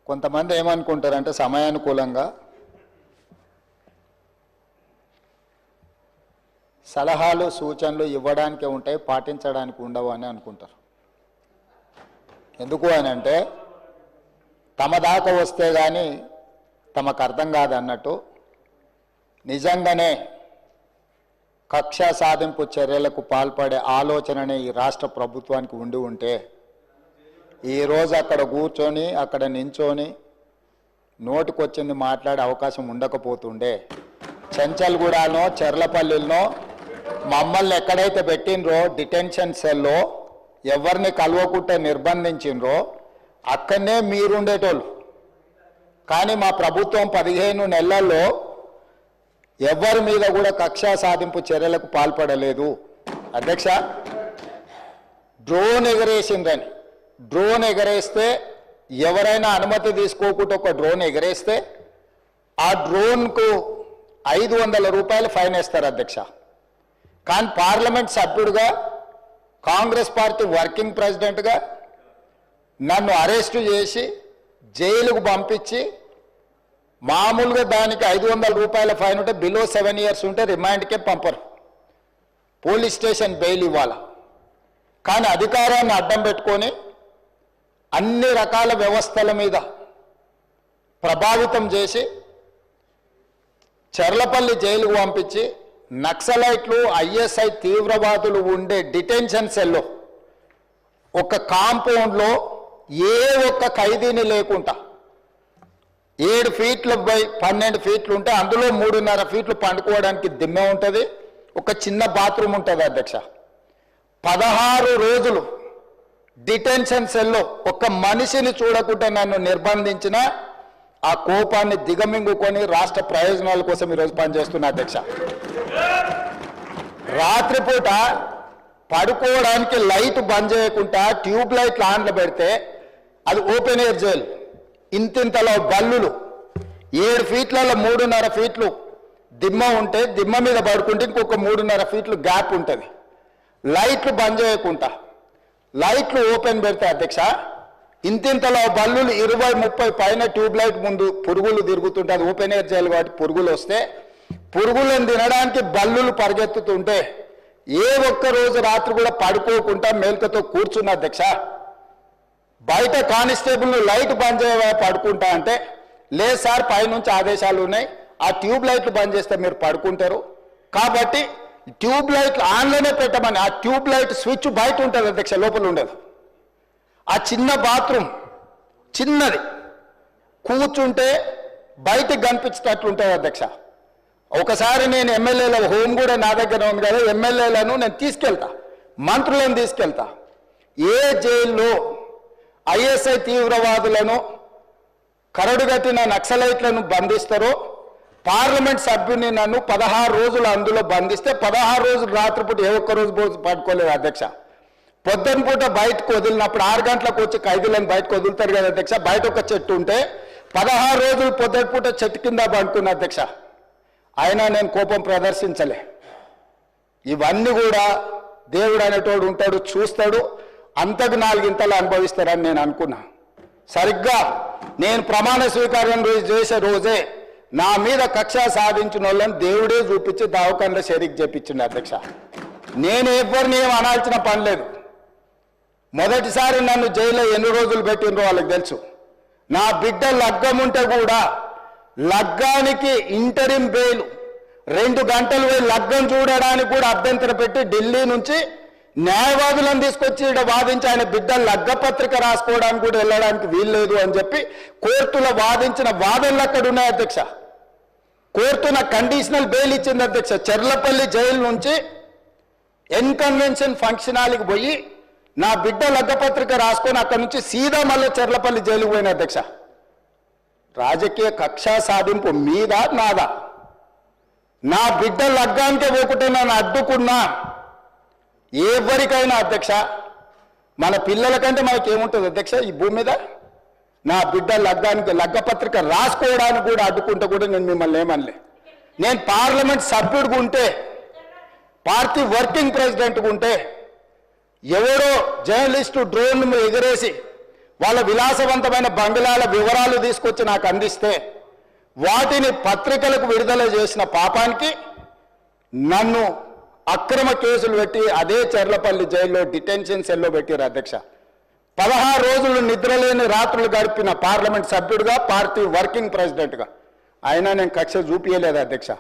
కొంతమంది ఏమనుకుంటారంటే సమయానుకూలంగా సలహాలు సూచనలు ఇవ్వడానికి ఉంటాయి, పాటించడానికి ఉండవు అని అనుకుంటారు. ఎందుకు అని అంటే తమ దాకా వస్తే కానీ తమకు అర్థం కాదన్నట్టు నిజంగానే కక్ష సాధింపు చర్యలకు పాల్పడే ఆలోచననే ఈ రాష్ట్ర ప్రభుత్వానికి ఉండి ఉంటే ఈరోజు అక్కడ కూర్చొని అక్కడ నించొని నోటికొచ్చింది మాట్లాడే అవకాశం ఉండకపోతుండే. చెంచల్గూడనో చెర్లపల్లిలో మమ్మల్ని ఎక్కడైతే పెట్టినరో డిటెన్షన్ సెల్లో ఎవరిని కలవకుంటే నిర్బంధించినరో అక్కడనే మీరుండేటోళ్ళు. కానీ మా ప్రభుత్వం 15 నెలల్లో ఎవరి మీద కూడా కక్షా సాధింపు చర్యలకు పాల్పడలేదు. అధ్యక్ష, డ్రోన్ ఎగరేసిందని, డ్రోన్ ఎగరేస్తే ఎవరైనా అనుమతి తీసుకోకుండా ఒక డ్రోన్ ఎగరేస్తే ఆ డ్రోన్కు 500 రూపాయలు ఫైన్ వేస్తారు అధ్యక్ష. కానీ పార్లమెంట్ సభ్యుడిగా కాంగ్రెస్ పార్టీ వర్కింగ్ ప్రెసిడెంట్గా నన్ను అరెస్టు చేసి జైలుకు పంపించి మామూలుగా దానికి 500 రూపాయల ఫైన్ ఉంటే బిలో 7 years ఉంటే రిమాండ్కే పంపరు, పోలీస్ స్టేషన్ బెయిల్ ఇవ్వాలి. కానీ అధికారాన్ని అడ్డం పెట్టుకొని అన్ని రకాల వ్యవస్థల మీద ప్రభావితం చేసి చెర్లపల్లి జైలుకు పంపించి నక్సలైట్లు ఐఎస్ఐ తీవ్రవాదులు ఉండే డిటెన్షన్ సెల్లో ఒక కాంపౌండ్లో ఏ ఒక్క ఖైదీని లేకుండా 7 feet బై 12 feet ఉంటే అందులో 3.5 feet పండుకోవడానికి దిమ్మె ఉంటుంది, ఒక చిన్న బాత్రూమ్ ఉంటుంది అధ్యక్ష. 16 రోజులు డిటెన్షన్ సెల్లో ఒక్క మనిషిని చూడకుండా నన్ను నిర్బంధించిన ఆ కోపాన్ని దిగమింగుకొని రాష్ట్ర ప్రయోజనాల కోసం ఈరోజు పనిచేస్తున్నా అధ్యక్ష. రాత్రిపూట పడుకోవడానికి లైట్ బంద్ చేయకుండా ట్యూబ్ లైట్లు ఆన్లో పెడితే అది open air jail. ఇంతింతలో బల్లులు 7 feet 3.5 feet దిమ్మ ఉంటే దిమ్మ మీద పడుకుంటే ఇంకొక 3.5 feet గ్యాప్ ఉంటుంది. లైట్లు బంద్ చేయకుండా లైట్లు ఓపెన్ పెడితే అధ్యక్ష ఇంతింతలో బల్లులు 20-30 పైన ట్యూబ్ లైట్ ముందు పురుగులు తిరుగుతుంటే అది ఓపెన్ ఎయిర్ జైలు కాబట్టి పురుగులు వస్తే పురుగులను తినడానికి బల్లులు పరిగెత్తుతుంటే ఏ ఒక్క రోజు రాత్రి కూడా పడుకోకుండా మేల్కతో కూర్చున్న అధ్యక్ష. బయట కానిస్టేబుల్ లైట్ బంద్ చేయవా పడుకుంటా అంటే లేదు సార్ పైనుంచి ఆదేశాలు ఉన్నాయి, ఆ ట్యూబ్ లైట్లు బంద్ చేస్తే మీరు పడుకుంటారు కాబట్టి ట్యూబ్ లైట్లు ఆన్లోనే పెట్టమని. ఆ ట్యూబ్ లైట్ స్విచ్ బయట ఉంటుంది అధ్యక్ష, లోపల ఉండదు. ఆ చిన్న బాత్రూమ్ చిన్నది, కూర్చుంటే బయటకు కనిపించేటట్లు ఉంటుంది అధ్యక్ష. ఒకసారి నేను ఎమ్మెల్యేల హోమ్ కూడా నా దగ్గర ఉంది కదా, ఎమ్మెల్యేలను నేను తీసుకెళ్తా, మంత్రులను తీసుకెళ్తా. ఏ జైల్లో ఐఎస్ఐ తీవ్రవాదులను కరడుగట్టిన నక్సలైట్లను బంధిస్తారో పార్లమెంట్ సభ్యుని నన్ను 16 రోజులు అందులో బంధిస్తే 16 రోజులు రాత్రిపూట ఏ ఒక్క రోజు పట్టుకోలేదు అధ్యక్ష. పొద్దున పూట బయటకు వదిలినప్పుడు 6 గంటలకు వచ్చి ఖైదీలను బయటకు వదులుతారు కదా అధ్యక్ష. బయట ఒక చెట్టు ఉంటే 16 రోజులు పొద్దున పూట చెట్టు కింద పడుకున్న అధ్యక్ష. అయినా నేను కోపం ప్రదర్శించలే. ఇవన్నీ కూడా దేవుడు అనేటోడు ఉంటాడు, చూస్తాడు, అంతకు 4 ఇంతలు అనుభవిస్తారని నేను అనుకున్నా. సరిగ్గా నేను ప్రమాణ స్వీకారం చేసే రోజే నా మీద కక్ష సాధించిన వాళ్ళని దేవుడే చూపించి దావకంలో షరీక్ చేపించింది అధ్యక్ష. నేను ఎవరిని ఏం అనాల్సిన పని లేదు. మొదటిసారి నన్ను జైల్లో ఎన్ని రోజులు పెట్టినరో వాళ్ళకి తెలుసు. నా బిడ్డ లగ్గం ఉంటే కూడా లగ్గానికి ఇంటరిం బెయిల్ 2 గంటలు పోయి లగ్గం చూడడానికి కూడా అభ్యంతరం పెట్టి ఢిల్లీ నుంచి న్యాయవాదులను తీసుకొచ్చి ఇక్కడ వాదించి ఆయన బిడ్డ లగ్గపత్రిక రాసుకోవడానికి కూడా వెళ్ళడానికి వీల్లేదు అని చెప్పి కోర్టులో వాదించిన వాదనలు అక్కడ ఉన్నాయి అధ్యక్ష. కోర్టు నాకు కండిషనల్ బెయిల్ ఇచ్చింది అధ్యక్ష. చెర్లపల్లి జైలు నుంచి ఎన్కన్వెన్షన్ ఫంక్షన్ హాల్కి పోయి నా బిడ్డ లగ్గపత్రిక రాసుకొని అక్కడి నుంచి సీదా మళ్ళీ చెర్లపల్లి జైలుకు పోయిన అధ్యక్ష. రాజకీయ కక్ష సాధింపు మీద నాదా? నా బిడ్డ లగ్గానికే పోకుంటే నన్ను అడ్డుకున్నా ఎవరికైనా అధ్యక్ష, మన పిల్లల కంటే మనకేముంటుంది అధ్యక్ష ఈ భూమి మీద? నా బిడ్డ లగ్గానికి లగ్గపత్రిక రాసుకోవడానికి కూడా అడ్డుకుంటే కూడా నేను మిమ్మల్ని ఏమనలే. నేను పార్లమెంట్ సభ్యుడిగా ఉంటే, పార్టీ వర్కింగ్ ప్రెసిడెంట్గా ఉంటే ఎవరో జర్నలిస్టు డ్రోన్ ఎగరేసి వాళ్ళ విలాసవంతమైన బంగ్లాల వివరాలు తీసుకొచ్చి నాకు అందిస్తే వాటిని పత్రికలకు విడుదల చేసిన పాపానికి నన్ను అక్రమ కేసులు పెట్టి అదే చెర్లపల్లి జైల్లో డిటెన్షన్ సెల్లో పెట్టారు అధ్యక్ష. 16 రోజులు నిద్రలేని రాత్రులు గడిపిన పార్లమెంట్ సభ్యుడిగా, పార్టీ వర్కింగ్ ప్రెసిడెంట్గా అయినా నేను కక్ష చూపించలేదు అధ్యక్ష.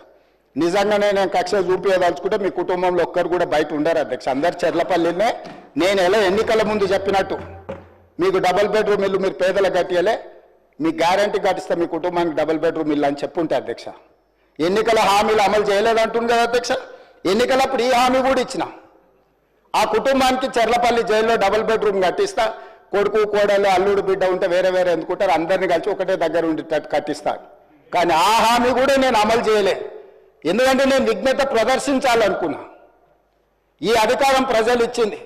నిజంగానే నేను కక్ష చూపించదలుచుకుంటే మీ కుటుంబంలో ఒక్కరు కూడా బయట ఉండరు అధ్యక్ష. అందరు చెర్లపల్లినే నేను ఎలా ఎన్నికల ముందు చెప్పినట్టు మీకు డబుల్ బెడ్రూమ్ ఇల్లు మీరు పేదలకు కట్టియలే, మీ గ్యారంటీ కట్టిస్తే మీ కుటుంబానికి డబుల్ బెడ్రూమ్ ఇల్లు అని చెప్పుంటే అధ్యక్ష. ఎన్నికల హామీలు అమలు చేయలేదంటుంది కదా అధ్యక్ష. ఎన్నికలప్పుడు ఈ హామీ కూడా ఇచ్చిన. ఆ కుటుంబానికి చెర్లపల్లి జైల్లో డబుల్ బెడ్రూమ్ కట్టిస్తా, కొడుకు కోడలు అల్లుడు బిడ్డ ఉంటే వేరే వేరే ఎందుకుంటారు, అందరినీ కలిసి ఒకటే దగ్గర ఉండేటట్టు కట్టిస్తాను. కానీ ఆ హామీ కూడా నేను అమలు చేయలే. ఎందుకంటే నేను విఘ్నత ప్రదర్శించాలనుకున్నా. ఈ అధికారం ప్రజలు ఇచ్చింది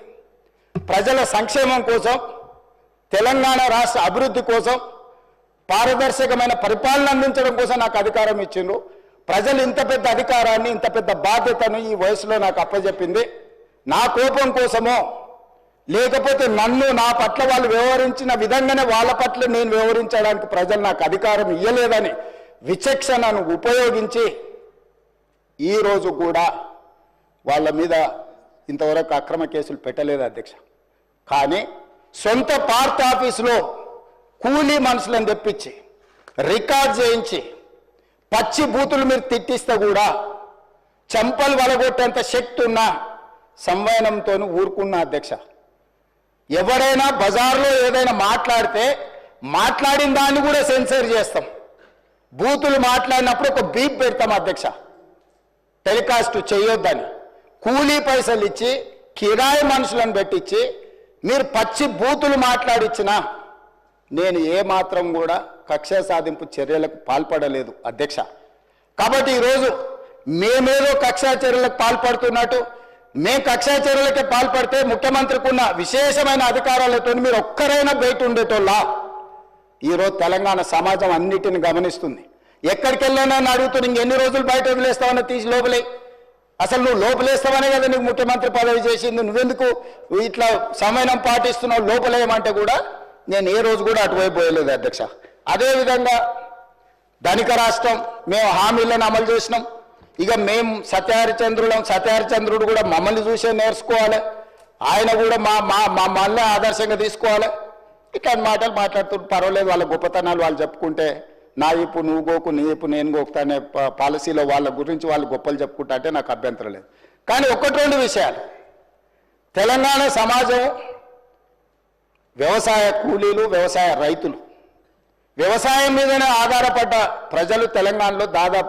ప్రజల సంక్షేమం కోసం, తెలంగాణ రాష్ట్ర అభివృద్ధి కోసం, పారదర్శకమైన పరిపాలన అందించడం కోసం నాకు అధికారం ఇచ్చిండ్రు. ప్రజలు ఇంత పెద్ద అధికారాన్ని, ఇంత పెద్ద బాధ్యతను ఈ వయసులో నాకు అప్పచెప్పింది నా కోపం కోసమో, లేకపోతే నన్ను నా పట్ల వాళ్ళు వ్యవహరించిన విధంగానే వాళ్ళ పట్ల నేను వ్యవహరించడానికి ప్రజలు నాకు అధికారం ఇవ్వలేదని విచక్షణను ఉపయోగించి ఈరోజు కూడా వాళ్ళ మీద ఇంతవరకు అక్రమ కేసులు పెట్టలేదు అధ్యక్ష. కానీ సొంత పార్టీ ఆఫీసులో కూలీ మనుషులను తెప్పించి రికార్డ్ చేయించి పచ్చి బూతులు మీరు తిట్టిస్తే కూడా చెంపలు వలగొట్టేంత శక్తి ఉన్న సంవయనంతో ఊరుకున్న అధ్యక్ష. ఎవరైనా బజార్లో ఏదైనా మాట్లాడితే మాట్లాడిన దాన్ని కూడా సెన్సర్ చేస్తాం. బూతులు మాట్లాడినప్పుడు ఒక బీప్ పెడతాం అధ్యక్ష, టెలికాస్ట్ చేయొద్దని. కూలీ పైసలు ఇచ్చి కిరాయి మనుషులను పెట్టించి మీరు పచ్చి బూతులు మాట్లాడిచ్చినా నేను ఏమాత్రం కూడా కక్ష సాధింపు చర్యలకు పాల్పడలేదు అధ్యక్ష. కాబట్టి ఈరోజు మేమేదో కక్షా చర్యలకు పాల్పడుతున్నట్టు, మేము కక్షా చర్యలకే పాల్పడితే ముఖ్యమంత్రికి ఉన్న విశేషమైన అధికారాలతో మీరు ఒక్కరైనా బయట ఉండేటోళ్ళ. ఈరోజు తెలంగాణ సమాజం అన్నిటిని గమనిస్తుంది. ఎక్కడికి వెళ్ళానని అడుగుతుంది, ఇంకెన్ని రోజులు బయట వదిలేస్తావని తీసి లోపలే. అసలు నువ్వు లోపలేస్తావనే కదా నీకు ముఖ్యమంత్రి పదవి చేసింది, నువ్వెందుకు ఇట్లా సమయం పాటిస్తున్నావు లోపలేయమంటే కూడా నేను ఏ రోజు కూడా అటువైపు పోయలేదు అధ్యక్ష. అదేవిధంగా ధనిక రాష్ట్రం, మేము హామీలను అమలు చేసినాం. ఇక మేము సత్యహరిచంద్రుడు కూడా మమ్మల్ని చూసే నేర్చుకోవాలి, ఆయన కూడా మమ్మల్ని ఆదర్శంగా తీసుకోవాలి. ఇట్లాంటి మాటలు మాట్లాడుతుంటే పర్వాలేదు, వాళ్ళ గొప్పతనాలు వాళ్ళు చెప్పుకుంటే నా ఇప్పు నువ్వు గోకు, నీ ఇప్పు నేను గోకుతా అనే పాలసీలో వాళ్ళ గురించి వాళ్ళు గొప్పలు చెప్పుకుంటా అంటే నాకు అభ్యంతరం లేదు. కానీ ఒకటి రెండు విషయాలు, తెలంగాణ సమాజం వ్యవసాయ కూలీలు, వ్యవసాయ రైతులు, వ్యవసాయం మీదనే ఆధారపడ్డ ప్రజలు తెలంగాణలో దాదాపు